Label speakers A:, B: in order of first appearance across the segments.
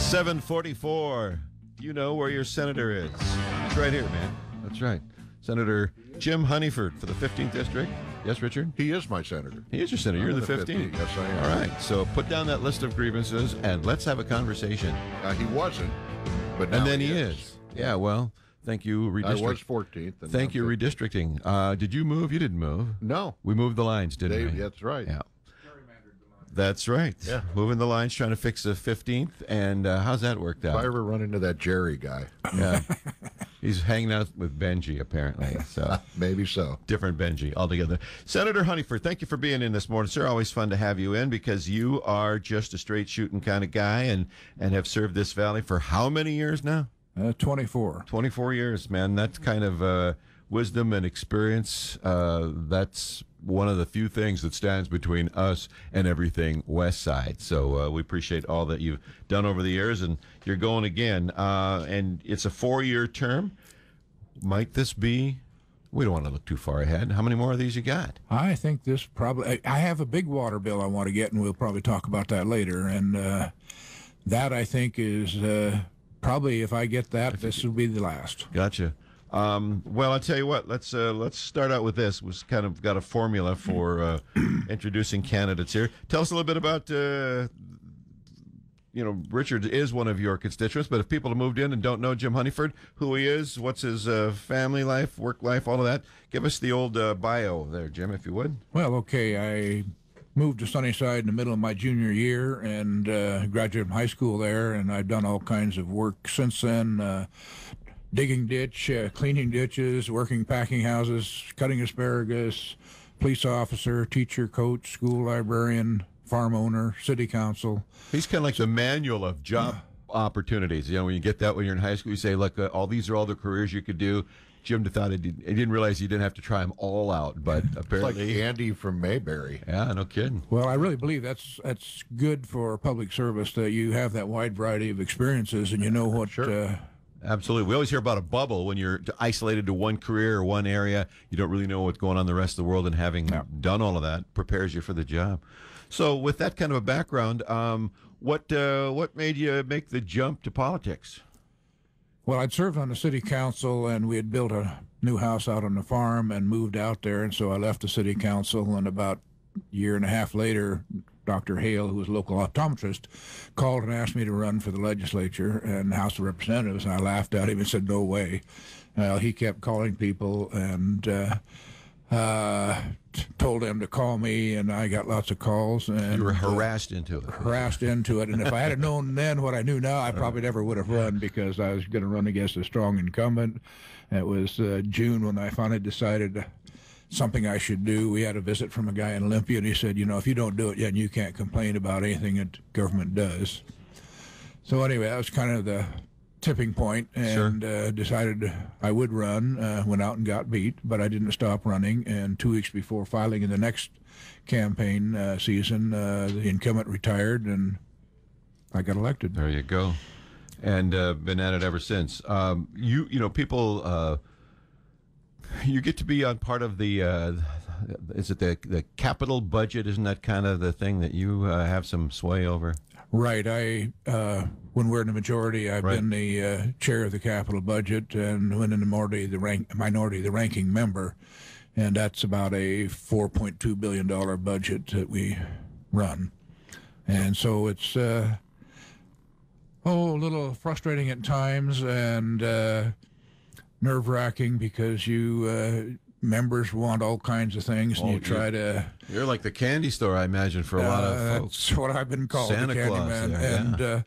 A: 744. Do you know where your senator is? It's right here, man. That's right. Senator Jim Honeyford for the 15th District. Yes, Richard?
B: He is my senator.
A: He is your senator. You're the 15th.
B: Yes, I am.
A: All right. So put down that list of grievances and let's have a conversation.
B: He wasn't, but now
A: and then he is. Yeah, well, thank you,
B: I was 14th. And
A: thank you, redistricting. Did you move? You didn't move.
B: No.
A: We moved the lines, didn't we?
B: That's right.
A: Yeah. That's right.
B: Yeah.
A: Moving the lines, trying to fix the 15th. And how's that worked out?
B: If I ever run into that Jerry guy.
A: Yeah. He's hanging out with Benji, apparently. So
B: maybe so.
A: Different Benji altogether. Senator Honeyford, thank you for being in this morning, sir. Always fun to have you in because you are just a straight shooting kind of guy and have served this valley for how many years now?
C: 24.
A: 24 years, man. That's kind of wisdom and experience. That's one of the few things that stands between us and everything West Side. So we appreciate all that you've done over the years, and you're going again. And it's a 4-year term. Might this be? We don't want to look too far ahead. How many more of these you got?
C: I think this probably. I have a big water bill I want to get, and we'll probably talk about that later. And that I think is probably, if I get that, this will be the last.
A: Gotcha. Well, I'll tell you what. Let's start out with this. We've kind of got a formula for introducing candidates here. Tell us a little bit about. Richard is one of your constituents, but if people have moved in and don't know Jim Honeyford, who he is, what's his family life, work life, all of that, give us the old bio there, Jim, if you would.
C: Well, okay, I moved to Sunnyside in the middle of my junior year and graduated from high school there, and I've done all kinds of work since then. Digging ditch, cleaning ditches, working packing houses, cutting asparagus, police officer, teacher, coach, school librarian, farm owner, city council.
A: He's kind of like the manual of job opportunities. You know, when you get that when you're in high school, you say, look, all these are all the careers you could do. Jim thought he didn't realize he didn't have to try them all out, but apparently.
B: It's like Andy from Mayberry.
A: Yeah, no kidding.
C: Well, I really believe that's good for public service, that you have that wide variety of experiences and you know what.
B: Sure.
A: Absolutely. We always hear about a bubble when you're isolated to one career or one area. You don't really know what's going on in the rest of the world, and having done all of that prepares you for the job. So with that kind of a background, what made you make the jump to politics?
C: Well, I'd served on the city council, and we had built a new house out on the farm and moved out there, and so I left the city council, and about a year and a half later, Dr. Hale, who was a local optometrist, called and asked me to run for the legislature and House of Representatives, and I laughed at him and said, no way. He kept calling people and told them to call me, and I got lots of calls. And
A: you were harassed into it.
C: And if I had known then what I knew now, I probably never would have run, because I was going to run against a strong incumbent. It was June when I finally decided something I should do. We had a visit from a guy in Olympia, and he said, if you don't do it yet, you can't complain about anything that government does. So anyway, that was kind of the tipping point, and decided I would run. Went out and got beat, but I didn't stop running. And 2 weeks before filing in the next campaign season, the incumbent retired, and I got elected.
A: There you go. And been at it ever since. People... You get to be on part of the, is it the capital budget? Isn't that kind of the thing that you have some sway over?
C: Right. When we're in the majority, I've been the chair of the capital budget, and when in the minority, the ranking member, and that's about a $4.2 billion budget that we run. And so it's a little frustrating at times, and nerve-wracking, because you members want all kinds of things, and you try to...
A: You're like the candy store, I imagine, for a lot of folks.
C: That's what I've been called,
A: Santa
C: the candy
A: Claus,
C: man.
A: yeah.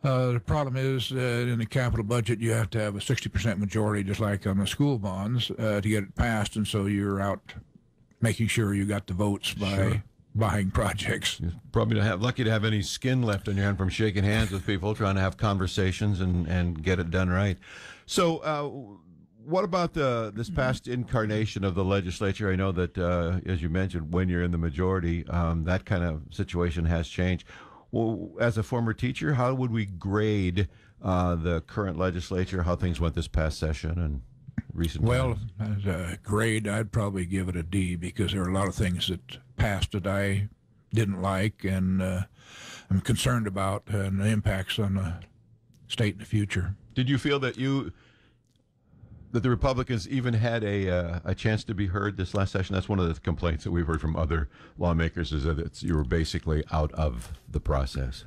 C: And the problem is, in the capital budget, you have to have a 60% majority, just like on the school bonds, to get it passed, and so you're out making sure you got the votes by... buying projects.
A: You're probably not lucky to have any skin left on your hand from shaking hands with people, trying to have conversations and get it done right. So what about this past incarnation of the legislature? I know that, as you mentioned, when you're in the majority, that kind of situation has changed. Well, as a former teacher, how would we grade the current legislature, how things went this past session and recent times?
C: As a grade, I'd probably give it a D, because there are a lot of things that passed that I didn't like, and I'm concerned about and the impacts on the state in the future.
A: Did you feel that the Republicans even had a chance to be heard this last session? That's one of the complaints that we've heard from other lawmakers, is that you were basically out of the process.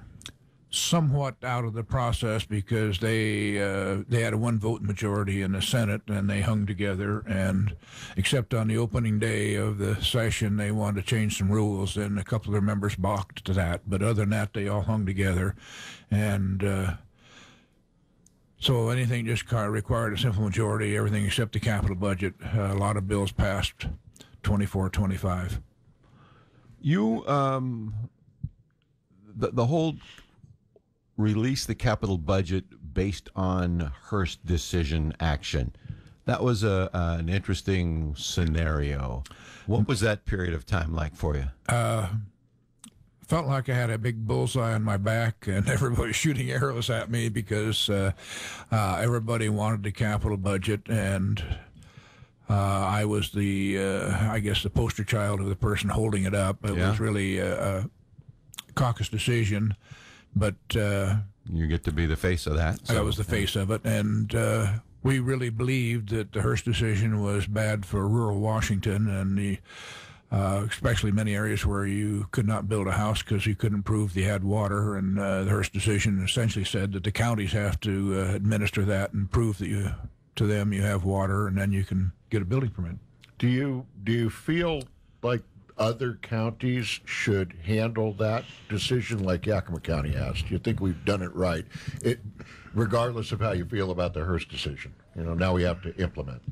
C: Somewhat out of the process, because they had a one vote majority in the Senate, and they hung together, and except on the opening day of the session they wanted to change some rules, and a couple of their members balked to that, but other than that they all hung together. And so anything just required a simple majority, everything except the capital budget. A lot of bills passed 24-25.
A: You the whole release the capital budget based on Hearst decision action. That was an interesting scenario. What was that period of time like for you?
C: Felt like I had a big bullseye on my back and everybody shooting arrows at me, because everybody wanted the capital budget, and I was I guess the poster child of the person holding it up. It was really a caucus decision. But
A: you get to be the face of that.
C: I was the face of it, and we really believed that the Hearst decision was bad for rural Washington, and especially many areas where you could not build a house because you couldn't prove you had water. And the Hearst decision essentially said that the counties have to administer that and prove that to them you have water, and then you can get a building permit.
B: Do you feel like other counties should handle that decision like Yakima County has? Do you think we've done it right? Regardless of how you feel about the Hearst decision, now we have to implement.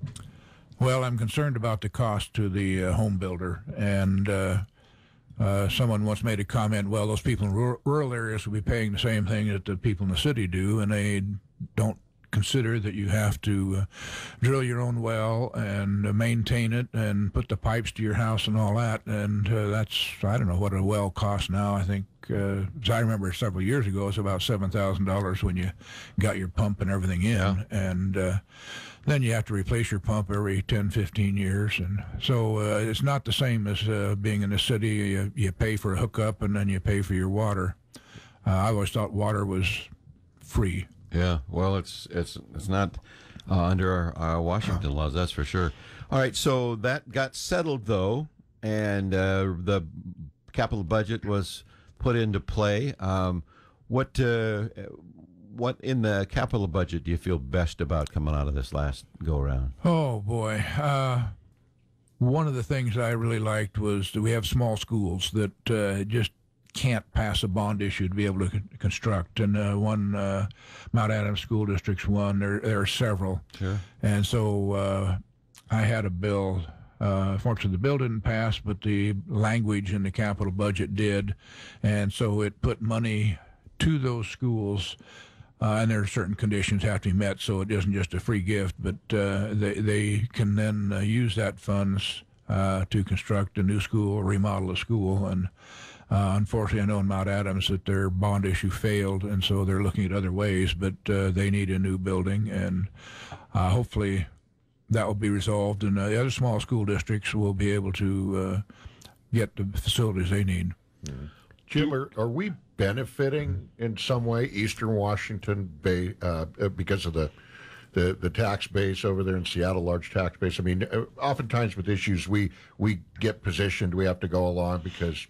C: Well, I'm concerned about the cost to the home builder, and someone once made a comment, well, those people in rural areas will be paying the same thing that the people in the city do, and they don't consider that you have to drill your own well and maintain it and put the pipes to your house and all that. And that's, I don't know what a well costs now. I think, as I remember several years ago, it was about $7,000 when you got your pump and everything in. Yeah. And then you have to replace your pump every 10, 15 years. And so it's not the same as being in the city. You pay for a hookup and then you pay for your water. I always thought water was free.
A: Yeah, well, it's not under our Washington laws, that's for sure. All right, so that got settled, though, and the capital budget was put into play. What in the capital budget do you feel best about coming out of this last go-around?
C: Oh, boy. One of the things I really liked was that we have small schools that just can't pass a bond issue to be able to construct. And Mount Adams School District's one. There are several.
A: Sure.
C: And so I had a bill. Fortunately, the bill didn't pass, but the language in the capital budget did. And so it put money to those schools. And there are certain conditions have to be met, so it isn't just a free gift, but they can then use that funds to construct a new school or remodel a school. And unfortunately, I know in Mount Adams that their bond issue failed, and so they're looking at other ways, but they need a new building, and hopefully that will be resolved, and the other small school districts will be able to get the facilities they need.
B: Mm. Jim, are we benefiting in some way, Eastern Washington Bay, because of the tax base over there in Seattle, large tax base? I mean, oftentimes with issues, we get positioned, we have to go along because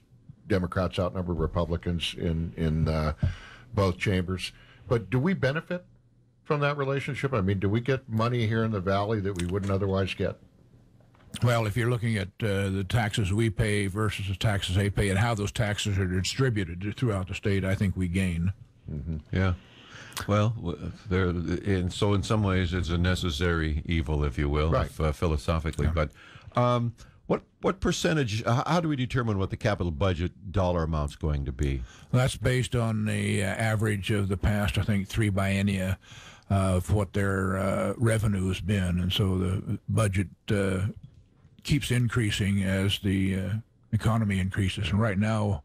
B: Democrats outnumber Republicans in both chambers. But do we benefit from that relationship? I mean, do we get money here in the Valley that we wouldn't otherwise get?
C: Well, if you're looking at the taxes we pay versus the taxes they pay and how those taxes are distributed throughout the state, I think we gain.
A: Mm-hmm. Yeah. Well, and so in some ways it's a necessary evil, if you will,
B: right.
A: Philosophically.
C: Yeah.
A: But what percentage, how do we determine what the capital budget dollar amount's going to be?
C: Well, that's based on the average of the past, I think, 3 biennia of what their revenue has been. And so the budget keeps increasing as the economy increases. And right now,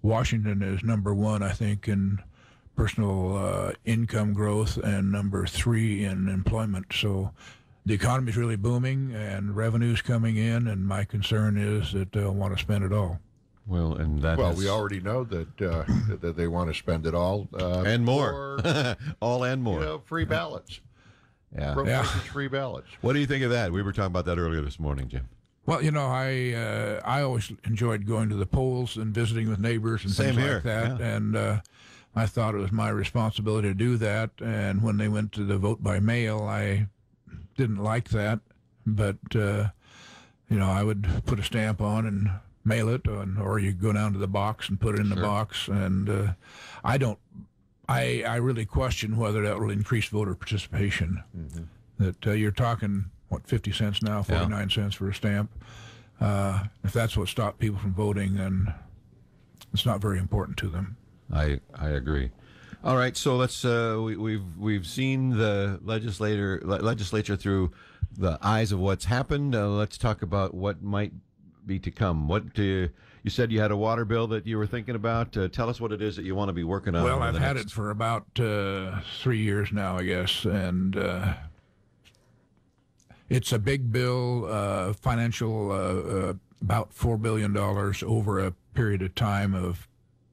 C: Washington is number 1, I think, in personal income growth and number 3 in employment. So the economy's really booming and revenue's coming in, and my concern is that they'll want to spend it all.
A: Well, and that
B: Well,
A: is-
B: we already know that that they want to spend it all
A: and more,
B: for,
A: all and more.
B: free ballots.
A: Yeah.
B: Pro-Bush's free ballots.
A: What do you think of that? We were talking about that earlier this morning, Jim.
C: Well, I always enjoyed going to the polls and visiting with neighbors and
A: Same
C: things
A: here,
C: like that,
A: yeah.
C: and I thought it was my responsibility to do that. And when they went to the vote by mail, I didn't like that, but I would put a stamp on and mail it, or you go down to the box and put it in the box. And I really question whether that will increase voter participation. Mm-hmm. That you're talking, 50 cents now, 49 cents for a stamp. If that's what stopped people from voting, then it's not very important to them.
A: I agree. All right, so let's we've seen the legislature through the eyes of what's happened. Let's talk about what might be to come. You said you had a water bill that you were thinking about. Tell us what it is that you want to be working on.
C: Well, I've had it for about 3 years now, I guess, and it's a big bill, financial, about $4 billion over a period of time of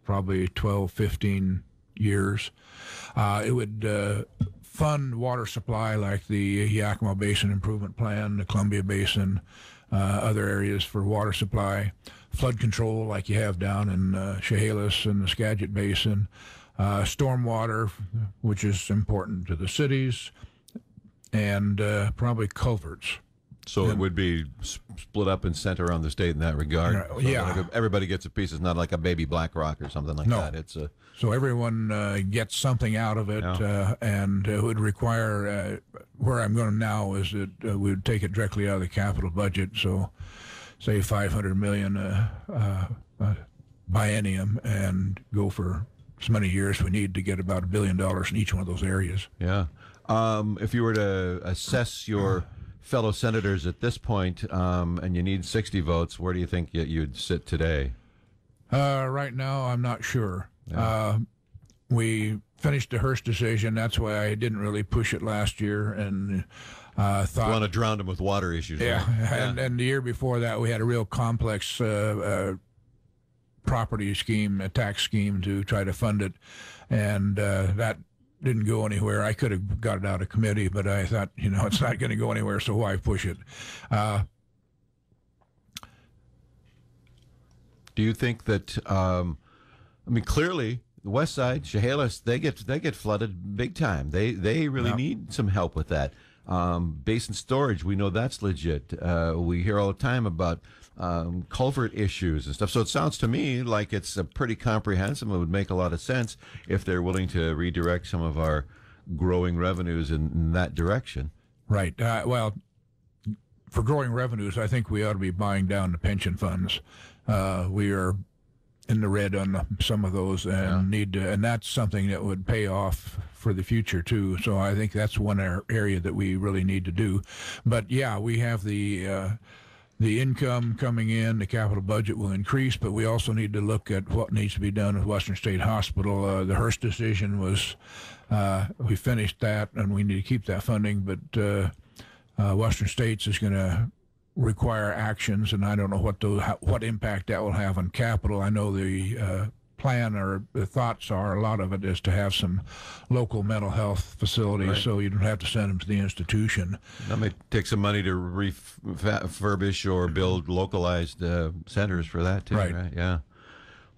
C: probably 12, 15 years. It would fund water supply like the Yakima Basin Improvement Plan, the Columbia Basin, other areas for water supply, flood control like you have down in Chehalis and the Skagit Basin, stormwater, which is important to the cities, and probably culverts.
A: So it would be split up and sent around the state in that regard. So like everybody gets a piece. It's not like a baby Black Rock or something like that. It's
C: so everyone gets something out of it, and it would require. Where I'm going now is that we would take it directly out of the capital budget. So, say $500 million biennium, and go for as many years we need to get about $1 billion in each one of those areas.
A: Yeah. If you were to assess your fellow senators at this point, and you need 60 votes, where do you think you'd sit today?
C: Right now, I'm not sure. Yeah. We finished the Hearst decision. That's why I didn't really push it last year, and thought...
A: You want to drown them with water issues.
C: Yeah,
A: right?
C: And the year before that, we had a real complex property scheme, a tax scheme to try to fund it, and that didn't go anywhere. I could have got it out of committee, but I thought, it's not going to go anywhere, so why push it?
A: Do you think that? Clearly, the West Side, Chehalis, they get flooded big time. They really need some help with that. Basin storage, we know that's legit. We hear all the time about culvert issues and stuff. So it sounds to me like it's a pretty comprehensive. It would make a lot of sense if they're willing to redirect some of our growing revenues in that direction.
C: Right. Well, for growing revenues, I think we ought to be buying down the pension funds. We are in the red on some of those, and need to, and that's something that would pay off for the future too. So I think that's one area that we really need to do. But yeah, we have the income coming in, the capital budget will increase, but we also need to look at what needs to be done with Western State Hospital. The Hearst decision was, we finished that, and we need to keep that funding, but Western States is going to require actions, and I don't know what impact that will have on capital. I know the plan or the thoughts are, a lot of it is to have some local mental health facilities, so you don't have to send them to the institution.
A: That may take some money to refurbish or build localized centers for that too, right? Yeah.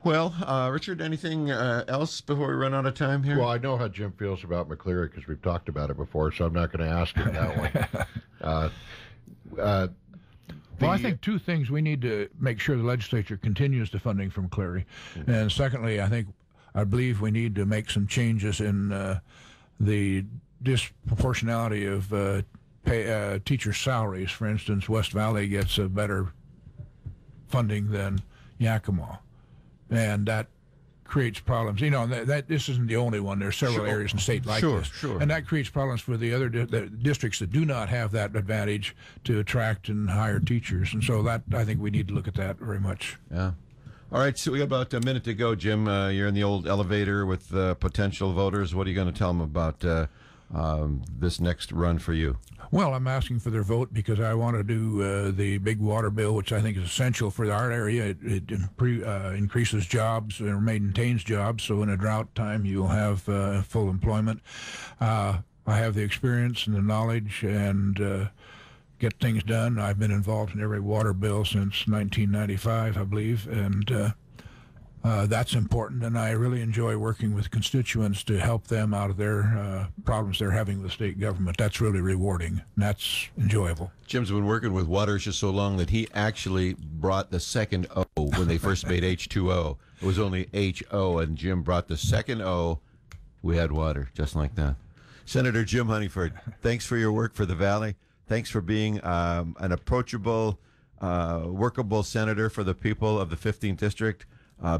A: Well, Richard, anything else before we run out of time here?
B: Well, I know how Jim feels about McCleary because we've talked about it before, so I'm not going to ask him that one.
C: Well, I think two things. We need to make sure the legislature continues the funding from McCleary. Mm-hmm. And secondly, I believe we need to make some changes in the disproportionality of teacher salaries. For instance, West Valley gets a better funding than Yakima. And that creates problems. That this isn't the only one. There's several areas in the state like this. Sure. And that creates problems for the other the districts that do not have that advantage to attract and hire teachers. And so that, I think we need to look at that very much.
A: Yeah. All right, so we got about a minute to go, Jim. You're in the old elevator with potential voters. What are you going to tell them about this next run for you?
C: Well, I'm asking for their vote because I want to do the big water bill, which I think is essential for our area. It increases jobs or maintains jobs, so in a drought time you'll have full employment. I have the experience and the knowledge and get things done. I've been involved in every water bill since 1995, I believe, and that's important, and I really enjoy working with constituents to help them out of their problems they're having with the state government. That's really rewarding, and that's enjoyable. Jim's
A: been working with water just so long that he actually brought the second O when they first made H2O. It was only HO, and Jim brought the second O. We had water, just like that. Senator Jim Honeyford, thanks for your work for the Valley. Thanks for being an approachable, workable senator for the people of the 15th District.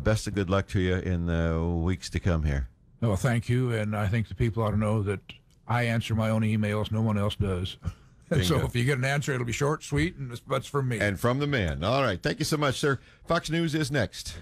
A: Best of good luck to you in the weeks to come here.
C: Well, thank you, and I think the people ought to know that I answer my own emails. No one else does. So if you get an answer, it'll be short, sweet, and that's from me.
A: And from the man. All right. Thank you so much, sir. Fox News is next.